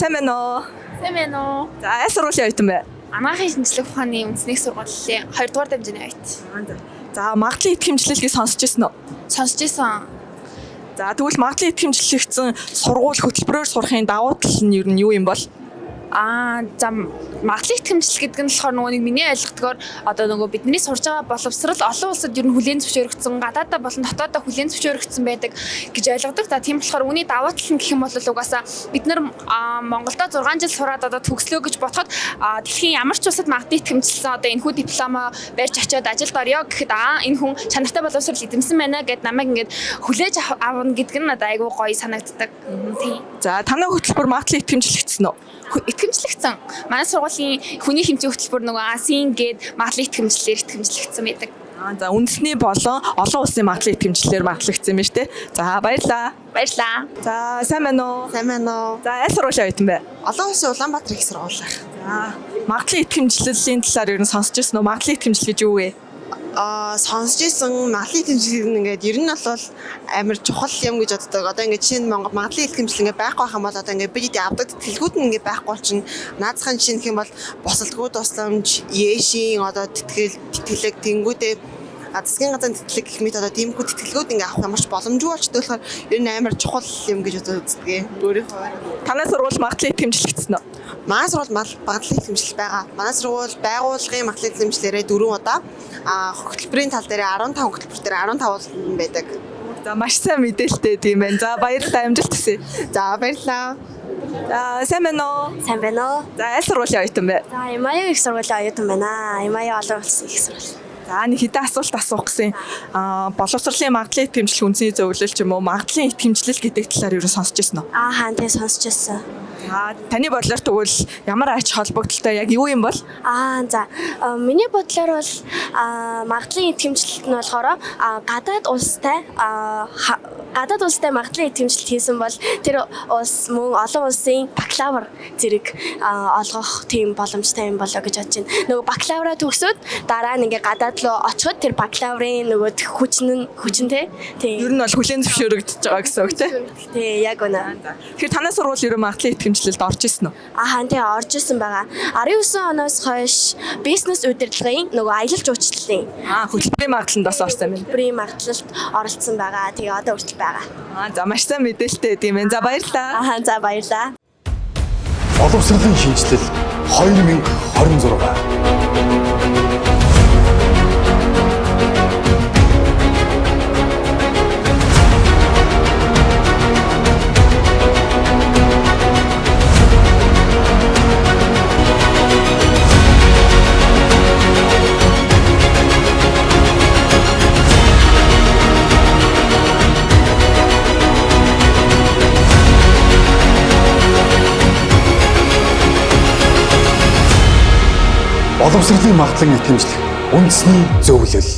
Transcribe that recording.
сайн байна уу? Сайн байна уу? За, аль сургуулийн оюутан бэ? Анагаахын шинжлэх ухааны үндэсний сургуулийн 2 дугаар дамжины оюут. За, магадлалын идэвхжлэлгийг сонсч ирсэн үү? Сонсож исэн. За, тэгвэл магадлалын идэвхжлэгдсэн сургууль хөтөлбөрөөр сурахын давуу тал нь ер нь юу юм бол? За магадлалын идэвхжлэл гэдэг нь болохоор нөгөө нэг миний ойлгохдоор одоо нөгөө бидний сурж байгаа боловсрал олон улсад ер нь хүлээн зөвшөөрөгдсөн, гадаадаа болон дотоодоо хүлээн зөвшөөрөгдсөн байдаг гэж ойлгодог. За тийм болохоор үүний давуу тал нь гэх юм бол угаасаа бид нар Монголдо 6 жил сураад одоо төгслөө гэж бодоход дэлхийн ямар ч улсад магадлалын идэвхжлэлсэн одоо энэхүү дипломо барьж очиод ажилд орё гэхэд энэ хүн чанартай боловсрал эзэмсэн байна гэд намайг ингээд хүлээж авна гэдэг нь надад айгүй гоё санагддаг. Тийм. За, танай хөтөлбөр магадлалын идэвхжлэгдсэн үү? Итгэмжлэгдсэн. Манай сургуулийн хүний хэмжээ хөтөлбөр нөгөө АСИН гээд магадлалын итгэмжлэлээр итгэмжлэгдсэн байдаг. За, үндэсний болон олон улсын магадлалын идэвхжлэлээр магадлагдсан юм байна шүү дээ. За, баярлалаа. Баярлалаа. За, сайн байна уу? Сайн байна уу? За, аль сургуулийн оюутан бэ? Олон улсын Улаанбаатар их сургуулах. За, магадлалын идэвхжлэлийн талаар ер нь сонсч ирсэн үү? Магадлалын идэвхжлэл гэж юу вэ? Сонсож исэн магадлалын идэвхжлэл ингээд ер нь бол амар чухал юм гэж боддог. Одоо ингээд жишээ нь магадлалын идэвхжлэл ингээд байхгүй байх юм бол одоо ингээд бид авдаг тэтгэлгүүд нь ингээд байхгүй чинь наацхан жишээ нь бол босолтгүй тусламж, ЕШ-ийн одоо тэтгэлэг тэнгүүдээ засгийн газрын тэтгэлэг гэх мэт одоо тиймхүү тэтгэлгүүд ингээд авах ямар ч боломжгүй болчтой болохоор ер нь амар чухал юм гэж үздэг. Өөрийнхөө Танай сургууль магадлалын идэвхжлэгдсэн үү? Манай сургууль магадлалын идэвхжлэл байгаа. Манай сургууль байгууллагын магадлалын идэвхжлэлээр 4 удаа хөтөлбөрийн тал дээр 15 хөтөлбөр дээр 15 байдаг. За, маш сайн мэдээлэлтэй тийм байна. За, баярлалаа, амжилт хүсье. За баярлалаа. За, сайн байна уу? Сайн байна уу? За, аль сургуулийн оюутан бэ? За, Ямаяа их сургуулийн оюутан байна. Ямаяа олон улсын их сургууль. За, нэг хэдэн асуулт асуух гэсэн. Боловсролын магадлалын идэвхжлэл үндэсний зөвлөл ч юм уу, магадлалын идэвхжлэл гэдэг талаар юу сонсч ирсэн үү? Хаан тэгээ сонсч байсан. Таны бодлоор тэгвэл ямар ач холбогдолтой яг юу юм бол? За, миний бодлоор бол магадлалын идэвхжлэлт нь болохоор гадаад улстай магадлалын идэвхжлэлт хийсэн бол тэр улс мөн олон улсын бакалавр зэрэг олгох тийм боломжтой юм болоо гэж бодож байна. Нөгөө бакалавра төгсөөд дараа нь ингээ гадаад руу очиход тэр бакалаврын нөгөө хүчин те. Ер нь бол хүлээн зөвшөөрөгдөж байгаа гэсэн үг те. Тий, яг үнэ. Тэгэхээр танай сургууль ер нь магадлалын идэвхжлэлд орж ирсэн үү? Хаан тий орж исэн байгаа. 19 оноос хойш бизнес удирдлагын нөгөө аялал жуулчлалын хөтөлбөрийн магадлалд бас орсон юм байна. хөтөлбөрийн магадлалд оролцсон байгаа. Тэгээ одоо хүртэл байгаа. За, маш сайн мэдээлэлтэй тийм байна. За, баярлалаа. За баярлалаа. Боловсролын шинжилэл 2026. Боловсролын магадлалын идэвхжлэл үндэсний зөвлөл